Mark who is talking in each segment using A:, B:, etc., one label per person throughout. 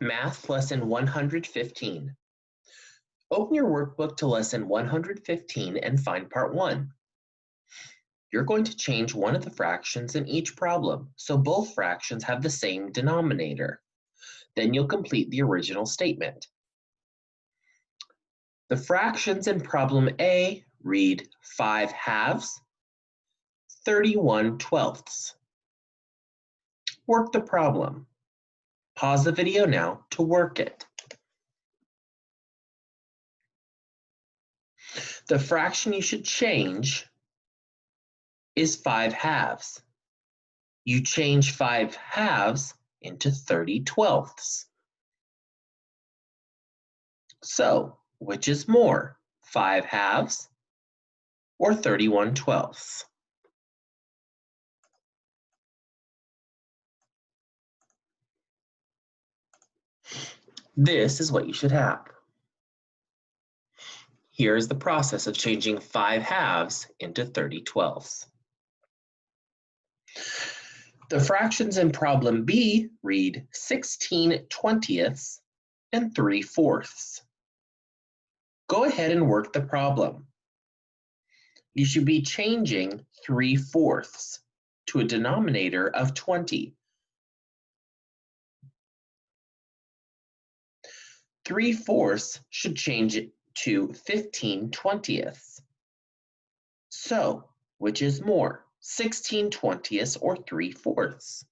A: Math Lesson 115. Open your workbook to Lesson 115 and find Part 1. You're going to change one of the fractions in each problem, so both fractions have the same denominator. Then you'll complete the original statement. The fractions in problem A read 5/2, 31/12. Work the problem. Pause the video now to work it. The fraction you should change is 5/2. You change 5/2 into 30/12. So, which is more, 5/2 or 31/12? This is what you should have. Here is the process of changing 5/2 into 30/12. The fractions in problem B read 16/20 and 3/4. Go ahead and work the problem. You should be changing 3/4 to a denominator of 20. 3/4 should change it to 15/20. So, which is more, 16/20 or 3/4?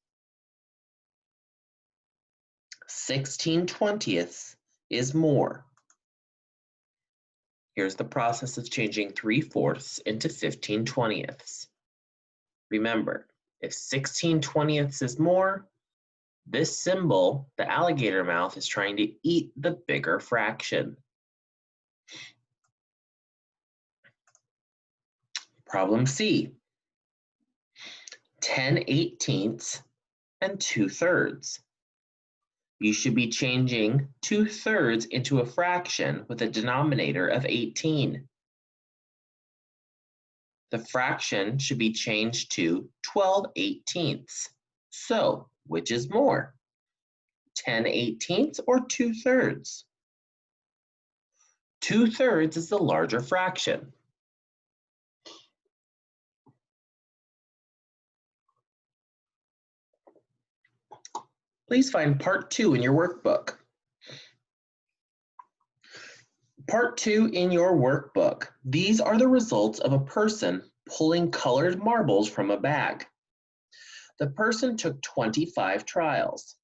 A: 16/20 is more. Here's the process of changing 3/4 into 15/20. Remember, if 16/20 is more, this symbol, the alligator mouth, is trying to eat the bigger fraction. Problem C. 10/18 and 2/3. You should be changing 2/3 into a fraction with a denominator of 18. The fraction should be changed to 12/18. So, which is more, 10/18 or 2/3? 2/3 is the larger fraction. Please find Part 2 in your workbook. Part 2 in your workbook. These are the results of a person pulling colored marbles from a bag. The person took 25 trials.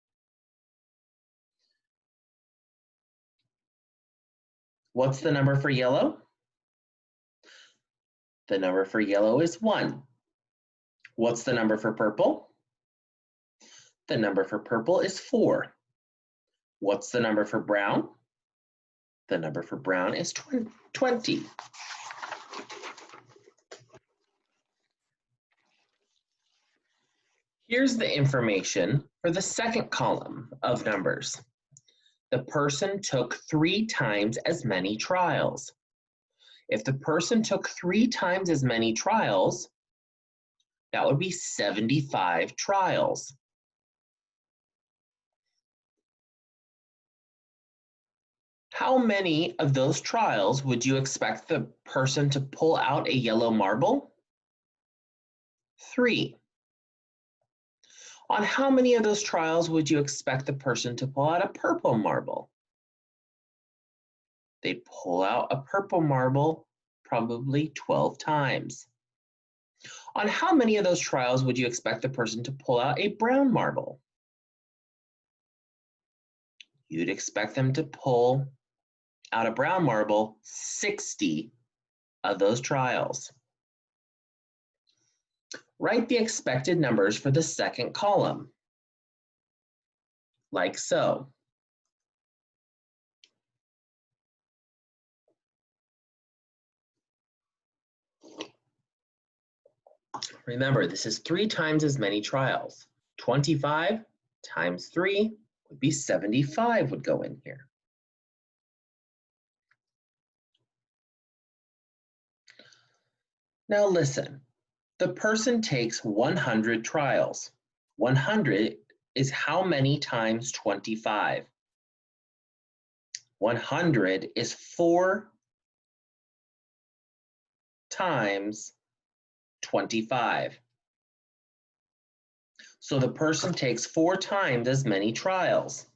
A: What's the number for yellow? The number for yellow is 1. What's the number for purple? The number for purple is 4. What's the number for brown? The number for brown is 20. Here's the information for the second column of numbers. The person took 3 times as many trials. If the person took 3 times as many trials, that would be 75 trials. How many of those trials would you expect the person to pull out a yellow marble? 3. On how many of those trials would you expect the person to pull out a purple marble? They pull out a purple marble probably 12 times. On how many of those trials would you expect the person to pull out a brown marble? You'd expect them to pull out a brown marble 60 of those trials. Write the expected numbers for the second column, like so. Remember, this is 3 times as many trials. 25 times 3 would be 75 would go in here. Now listen, the person takes 100 trials. 100 is how many times 25? 100 is 4 times 25. So the person takes 4 times as many trials.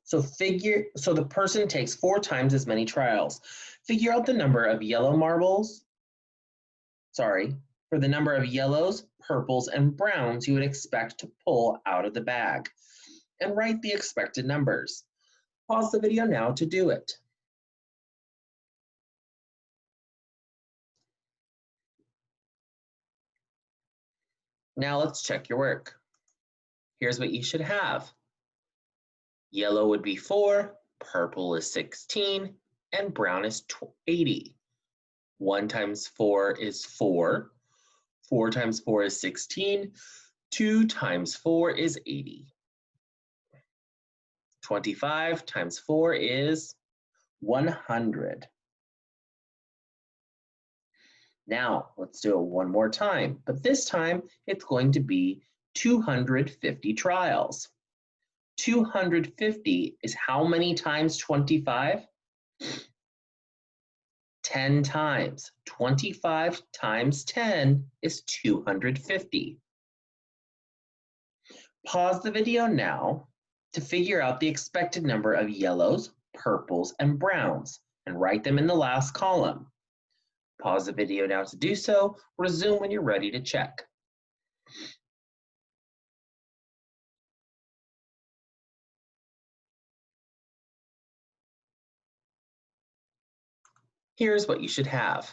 A: So the person takes 4 times as many trials. Figure out the number of yellow marbles, for the number of yellows, purples, and browns you would expect to pull out of the bag, and write the expected numbers. Pause the video now to do it. Now let's check your work. Here's what you should have. Yellow would be 4, purple is 16, and brown is 80. 1 times 4 is 4. 4 times 4 is 16. 2 times 4 is 80. 25 times 4 is 100. Now, let's do it one more time, but this time it's going to be 250 trials. 250 is how many times 25? 10 times. 25 times 10 is 250. Pause the video now to figure out the expected number of yellows, purples, and browns, and write them in the last column. Pause the video now to do so. Resume when you're ready to check. Here's what you should have.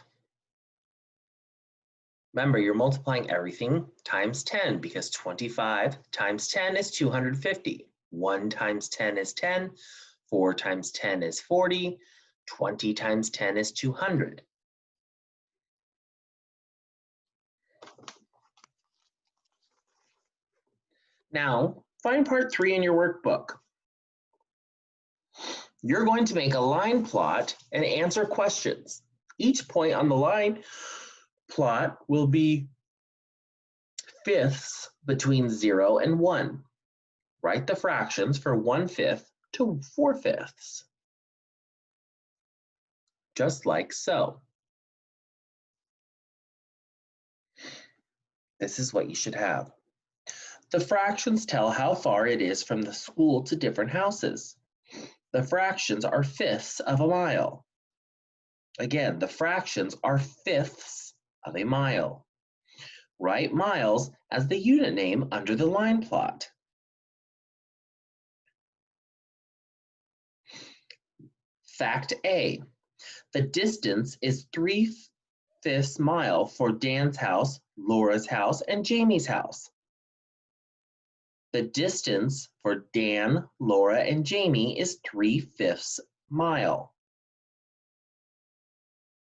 A: Remember, you're multiplying everything times 10 because 25 times 10 is 250. 1 times 10 is 10. 4 times 10 is 40. 20 times 10 is 200. Now, find part 3 in your workbook. You're going to make a line plot and answer questions. Each point on the line plot will be fifths between 0 and 1. Write the fractions for 1/5 to 4/5. Just like so. This is what you should have. The fractions tell how far it is from the school to different houses. The fractions are fifths of a mile. Again, the fractions are fifths of a mile. Write miles as the unit name under the line plot. Fact A, the distance is 3/5 mile for Dan's house, Laura's house, and Jamie's house. The distance for Dan, Laura, and Jamie is 3/5 mile.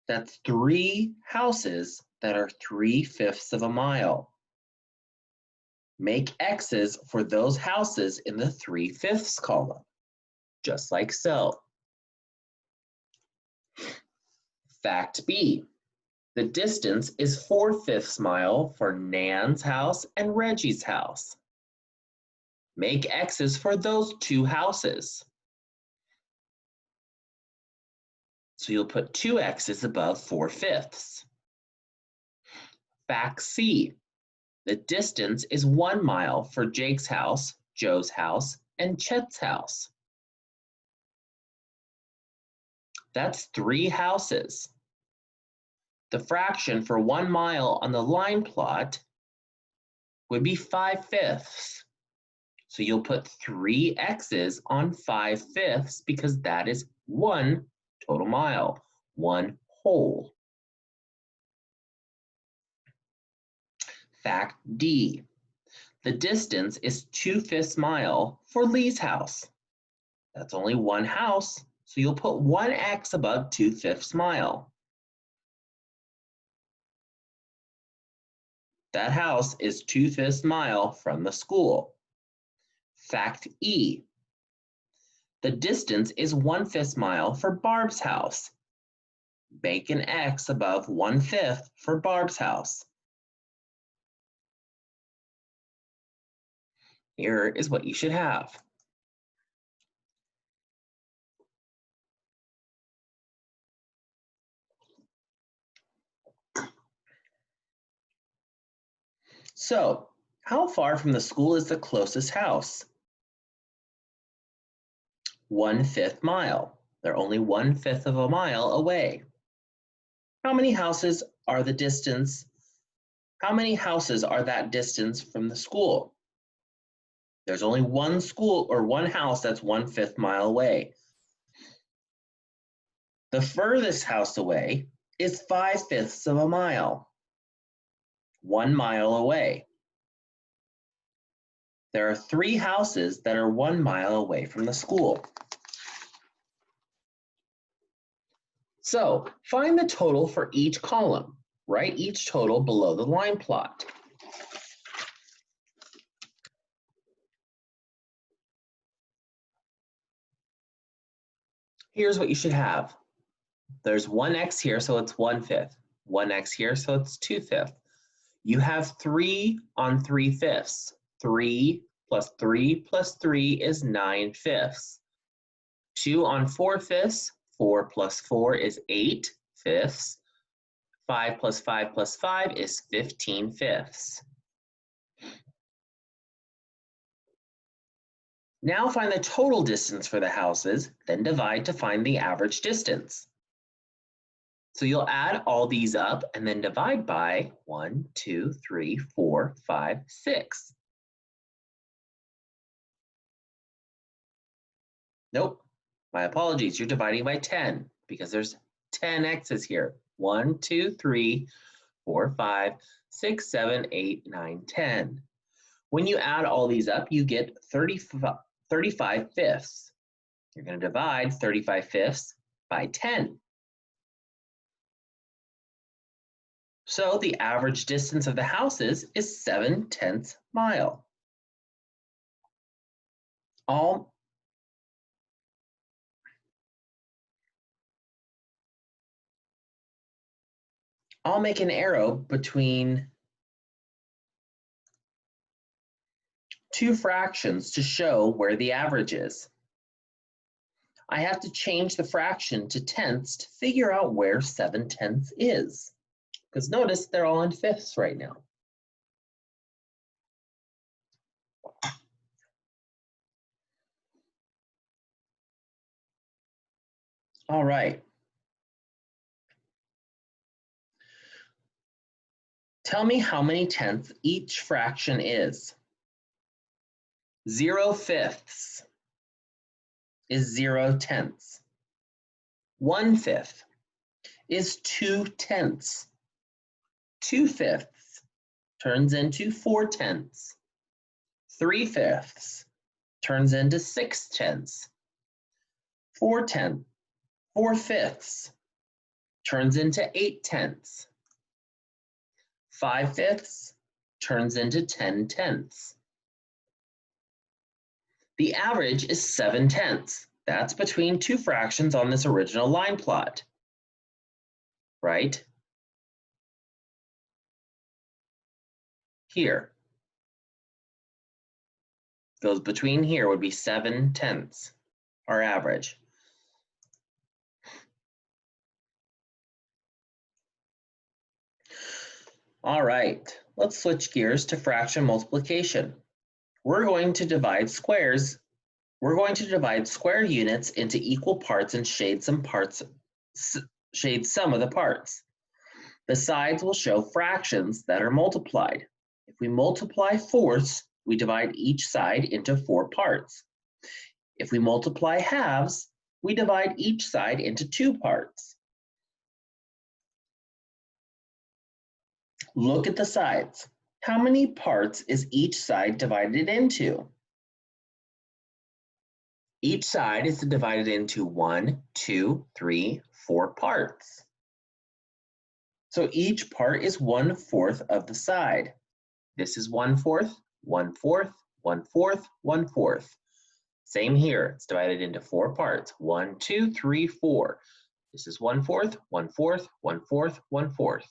A: That's 3 houses that are 3/5 of a mile. Make X's for those houses in the 3/5 column, just like so. Fact B, the distance is 4/5 mile for Nan's house and Reggie's house. Make X's for those 2 houses. So you'll put 2 X's above 4/5. Fact C, the distance is 1 mile for Jake's house, Joe's house, and Chet's house. That's 3 houses. The fraction for 1 mile on the line plot would be 5/5. So you'll put 3 X's on 5/5 because that is 1 total mile, 1 whole. Fact D, the distance is 2/5 mile for Lee's house. That's only 1 house, so you'll put 1 X above 2/5 mile. That house is 2/5 mile from the school. Fact E, the distance is 1/5 mile for Barb's house. Make an X above 1/5 for Barb's house. Here is what you should have. So, how far from the school is the closest house? 1/5 mile. They're only 1/5 of a mile away. How many houses are the distance? How many houses are that distance from the school? There's only one school or one house that's 1/5 mile away. The furthest house away is 5/5 of a mile, 1 mile away. There are 3 houses that are 1 mile away from the school. So find the total for each column. Write each total below the line plot. Here's what you should have. There's 1x here, so it's 1/5. 1x here, so it's 2/5. You have 3 on 3/5. 3 plus 3 plus 3 is 9/5. 2 on 4/5. 4 plus 4 is 8/5. 5 plus 5 plus 5 is 15/5. Now find the total distance for the houses, then divide to find the average distance. So you'll add all these up and then divide by 1, 2, 3, 4, 5, 6. Nope, my apologies, you're dividing by 10 because there's 10 x's here. 1, 2, 3, 4, 5, 6, 7, 8, 9, 10. When you add all these up, you get 35/5. You're going to divide 35/5 by 10. So the average distance of the houses is 7/10 mile. I'll make an arrow between two fractions to show where the average is. I have to change the fraction to tenths to figure out where 7/10 is. Because notice they're all in fifths right now. All right. Tell me how many tenths each fraction is. 0/5 is 0/10. 1/5 is 2/10. 2/5 turns into 4/10. 3/5 turns into 6/10. 4/5 turns into 8/10. 5/5 turns into 10/10. The average is 7/10. That's between two fractions on this original line plot, right? Here. Goes between here would be 7/10, our average. All right, let's switch gears to fraction multiplication. We're going to divide square units into equal parts and shade some of the parts. The sides will show fractions that are multiplied. If we multiply fourths, we divide each side into 4 parts. If we multiply halves, we divide each side into 2 parts. Look at the sides. How many parts is each side divided into? Each side is divided into 1, 2, 3, 4 parts. So each part is 1/4 of the side. This is 1/4, 1/4, 1/4, 1/4. Same here, it's divided into 4 parts. 1, 2, 3, 4. This is 1/4, 1/4, 1/4, 1/4.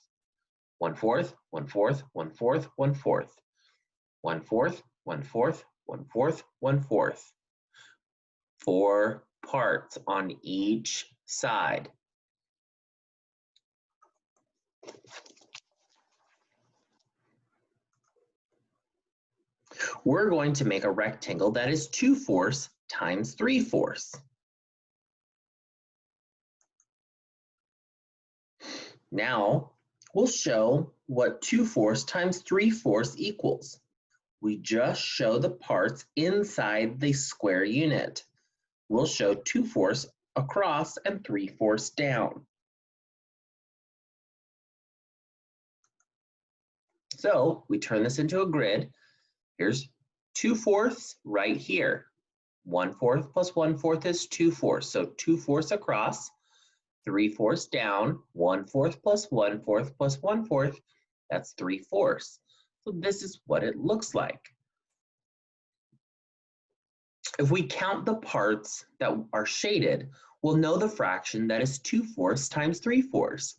A: 1/4, 1/4, 1/4, 1/4. 1/4, 1/4, 1/4, 1/4. 4 parts on each side. We're going to make a rectangle that is 2/4 times 3/4. Now, we'll show what 2/4 times 3/4 equals. We just show the parts inside the square unit. We'll show 2/4 across and 3/4 down. So we turn this into a grid. Here's 2/4 right here. 1/4 plus 1/4 is 2/4. So 2/4 across, 3/4 down, 1/4 plus 1/4 plus 1/4, that's 3/4. So this is what it looks like. If we count the parts that are shaded, we'll know the fraction that is 2/4 times 3/4.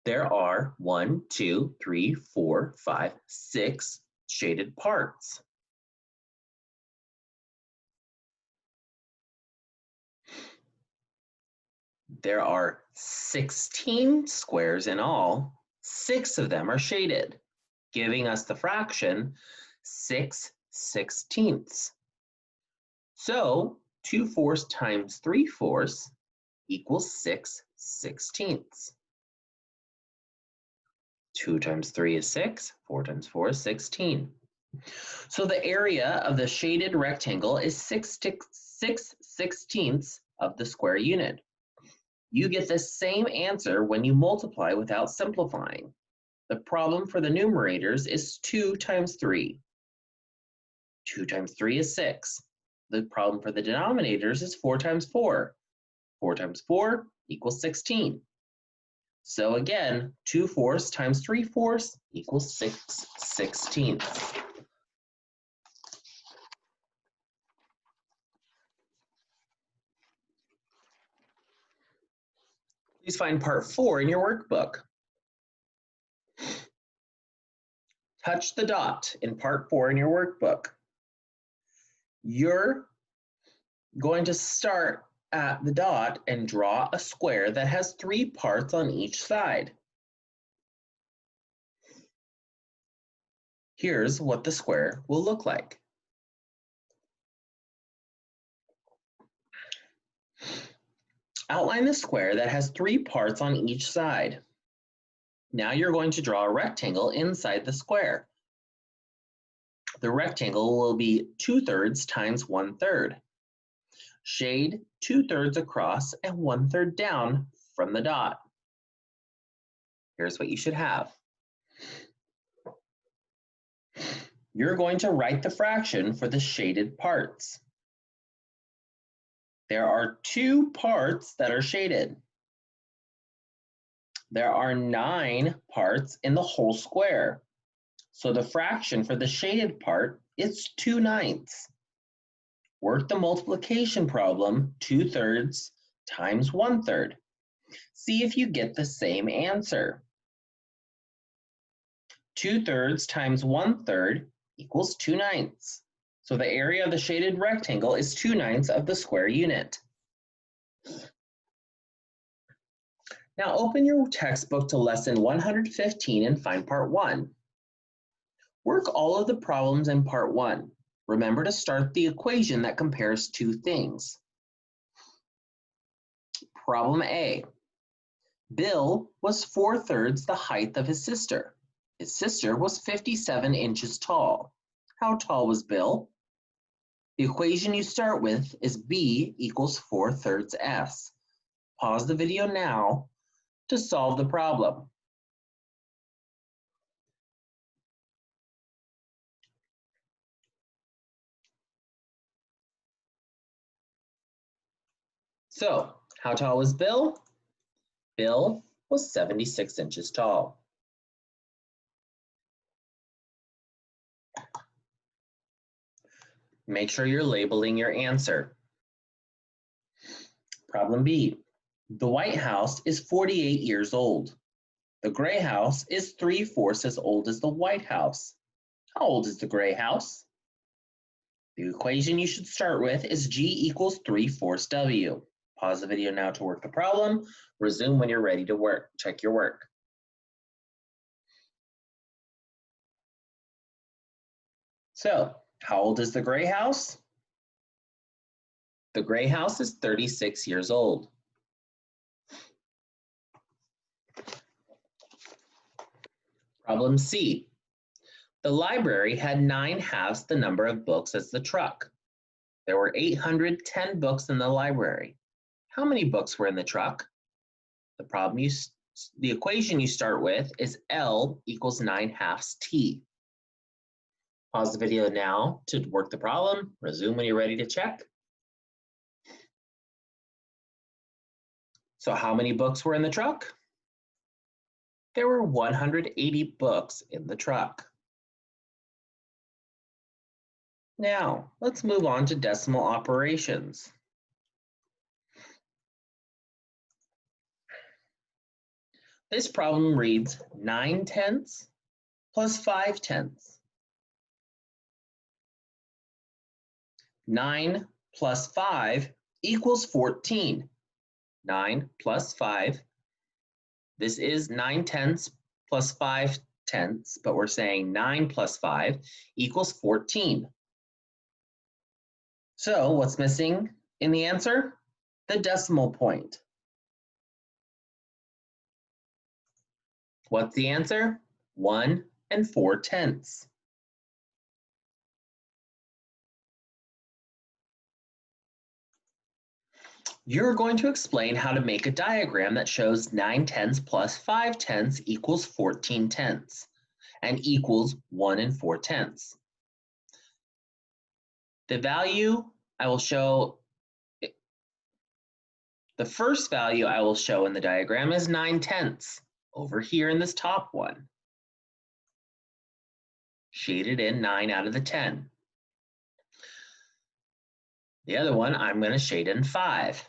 A: There are 1, 2, 3, 4, 5, 6 shaded parts. There are 16 squares in all. 6 of them are shaded, giving us the fraction 6/16. So 2/4 times 3/4 equals 6/16. 2 times 3 is 6, 4 times 4 is 16. So the area of the shaded rectangle is 6/16 of the square unit. You get the same answer when you multiply without simplifying. The problem for the numerators is 2 times 3. 2 times 3 is 6. The problem for the denominators is 4 times 4. 4 times 4 equals 16. So again, 2/4 times 3/4 equals 6/16. Please find part 4 in your workbook. Touch the dot in part 4 in your workbook. You're going to start at the dot and draw a square that has 3 parts on each side. Here's what the square will look like. Outline the square that has 3 parts on each side. Now you're going to draw a rectangle inside the square. The rectangle will be 2/3 times 1/3. Shade 2/3 across and 1/3 down from the dot. Here's what you should have. You're going to write the fraction for the shaded parts. There are 2 parts that are shaded. There are 9 parts in the whole square. So the fraction for the shaded part is 2/9. Work the multiplication problem, 2/3 times 1/3. See if you get the same answer. 2/3 times 1/3 equals 2/9. So the area of the shaded rectangle is 2/9 of the square unit. Now open your textbook to lesson 115 and find part 1. Work all of the problems in part 1. Remember to start the equation that compares 2 things. Problem A. Bill was 4/3 the height of his sister. His sister was 57 inches tall. How tall was Bill? The equation you start with is B equals 4/3 S. Pause the video now to solve the problem. So, how tall was Bill? Bill was 76 inches tall. Make sure you're labeling your answer. Problem B. The White House is 48 years old. The Gray House is 3/4 as old as the White House. How old is the Gray House? The equation you should start with is G equals 3/4 W. Pause the video now to work the problem. Resume when you're ready to check your work. So, how old is the gray house? The gray house is 36 years old. Problem C. The library had 9 halves the number of books as the truck. There were 810 books in the library. How many books were in the truck? The equation you start with is L equals 9 halves T. Pause the video now to work the problem. Resume when you're ready to check. So how many books were in the truck? There were 180 books in the truck. Now, let's move on to decimal operations. This problem reads 9/10 plus 5/10. 9 plus 5 equals 14. 9 plus 5. This is 9/10 plus 5/10, but we're saying 9 plus 5 equals 14. So what's missing in the answer? The decimal point. What's the answer? 1 4/10. You're going to explain how to make a diagram that shows 9/10 plus 5/10 equals 14/10 and equals 1 4/10. The value I will show, the first value I will show in the diagram is 9/10 over here in this top one. Shaded in 9 out of the 10. The other one I'm going to shade in 5.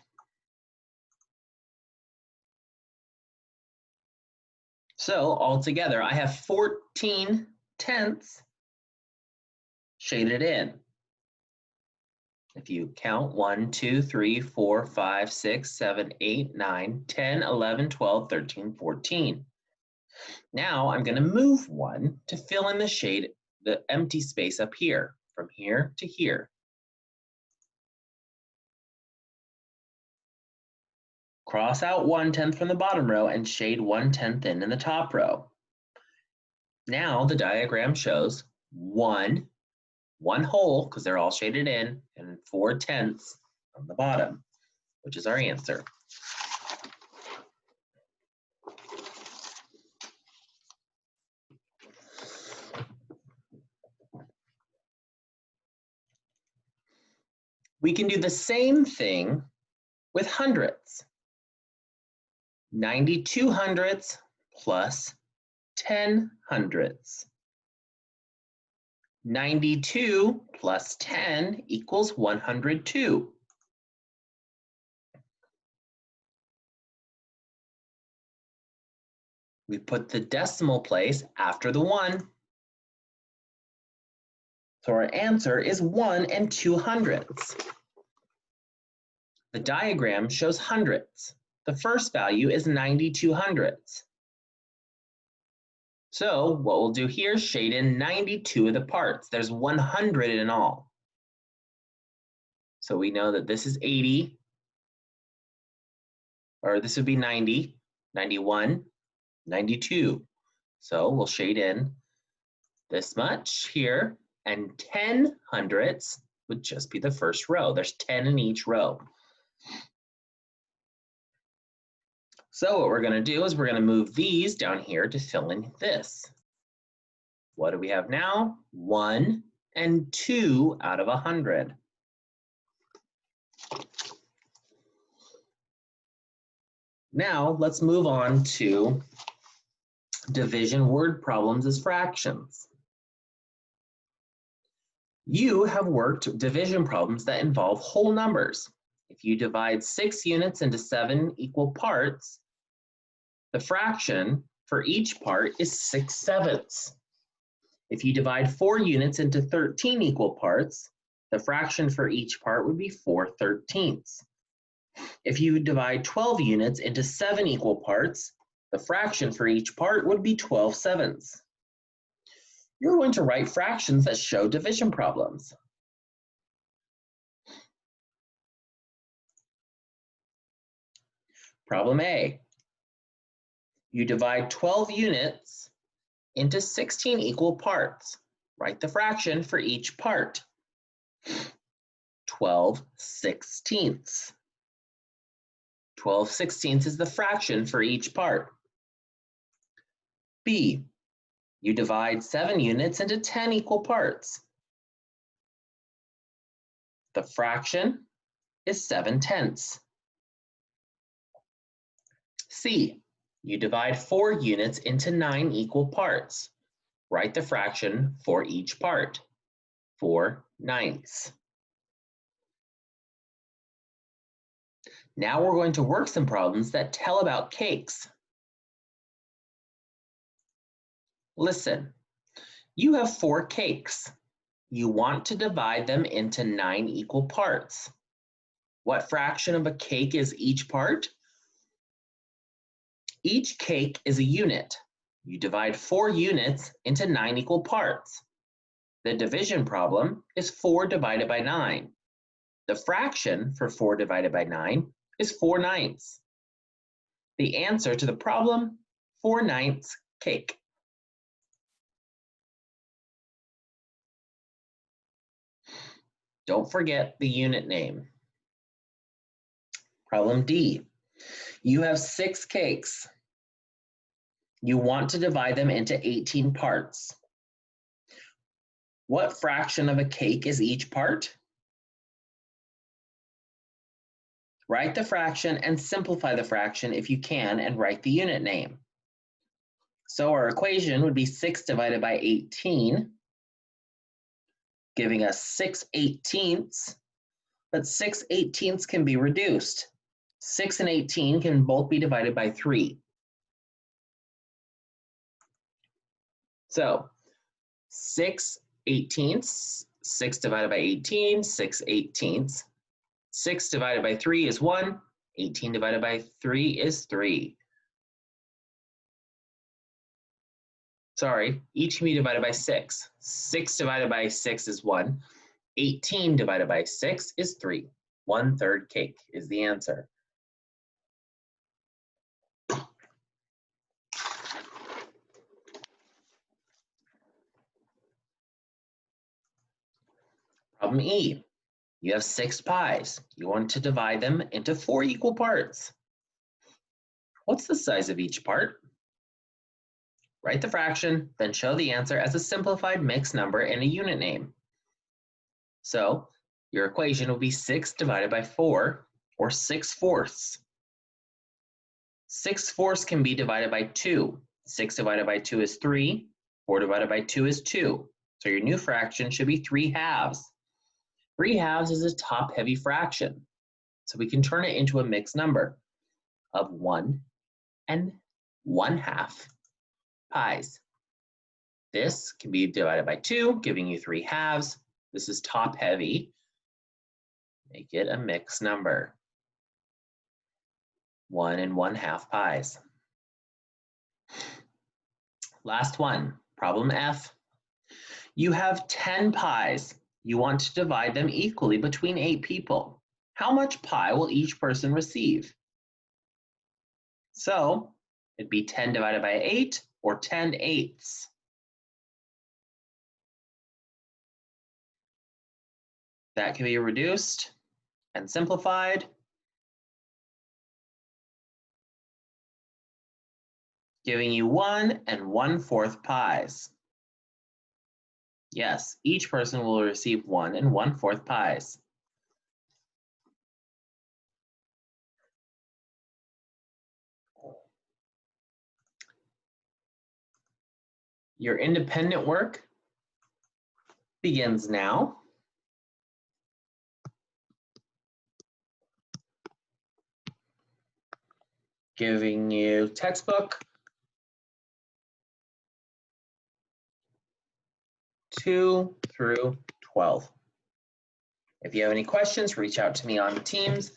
A: So altogether, I have 14/10 shaded in. If you count 1, 2, 3, 4, 5, 6, 7, 8, 9, 10, 11, 12, 13, 14. Now I'm going to move 1 to fill in the shade, the empty space up here, from here to here. Cross out 1/10 from the bottom row and shade 1/10 in the top row. Now the diagram shows 1 whole, because they're all shaded in, and 4/10 on the bottom, which is our answer. We can do the same thing with hundredths. 92 hundredths plus 10 hundredths. 92 plus 10 equals 102. We put the decimal place after the 1. So our answer is 1 2/100. The diagram shows hundredths. The first value is 92 hundredths. So what we'll do here is shade in 92 of the parts. There's 100 in all. So we know that this is 80, or this would be 90, 91, 92. So we'll shade in this much here, and 10 hundredths would just be the first row. There's 10 in each row. So what we're going to do is we're going to move these down here to fill in this. What do we have now? 1 and 2 out of 100. Now let's move on to division word problems as fractions. You have worked division problems that involve whole numbers. If you divide 6 units into 7 equal parts, the fraction for each part is 6/7. If you divide 4 units into 13 equal parts, the fraction for each part would be 4/13. If you divide 12 units into 7 equal parts, the fraction for each part would be 12/7. You're going to write fractions that show division problems. Problem A. You divide 12 units into 16 equal parts. Write the fraction for each part. 12/16. 12/16 is the fraction for each part. B. You divide 7 units into 10 equal parts. The fraction is 7/10. C. You divide 4 units into 9 equal parts. Write the fraction for each part. 4/9. Now we're going to work some problems that tell about cakes. Listen, you have 4 cakes. You want to divide them into 9 equal parts. What fraction of a cake is each part? Each cake is a unit. You divide 4 units into 9 equal parts. The division problem is 4 divided by 9. The fraction for 4 divided by 9 is 4/9. The answer to the problem, 4/9 cake. Don't forget the unit name. Problem D. You have 6 cakes. You want to divide them into 18 parts. What fraction of a cake is each part? Write the fraction and simplify the fraction if you can and write the unit name. So our equation would be 6 divided by 18, giving us 6/18. But 6/18 can be reduced. 6 and 18 can both be divided by 3. So 6/18, 6 divided by 18, 6/18. 6 divided by 3 is 1. 18 divided by 3 is 3. Sorry, each can be divided by 6. 6 divided by 6 is 1. 18 divided by 6 is 3. 1/3 cake is the answer. Problem E. You have 6 pies. You want to divide them into 4 equal parts. What's the size of each part? Write the fraction, then show the answer as a simplified mixed number and a unit name. So your equation will be 6 divided by 4, or 6/4. 6/4 can be divided by 2. 6 divided by 2 is 3. 4 divided by 2 is 2. So your new fraction should be 3/2. 3/2 is a top-heavy fraction. So we can turn it into a mixed number of 1 and 1/2 pies. This can be divided by 2, giving you 3/2. This is top-heavy. Make it a mixed number. 1 and 1/2 pies. Last one, problem F. You have 10 pies. You want to divide them equally between 8 people. How much pie will each person receive? So it'd be 10 divided by 8, or 10/8. That can be reduced and simplified, giving you 1 and 1/4 pies. Yes, each person will receive 1 and 1/4 pies. Your independent work begins now. Giving you textbook 2 through 12. If you have any questions, reach out to me on Teams.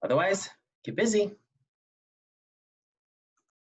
A: Otherwise, get busy.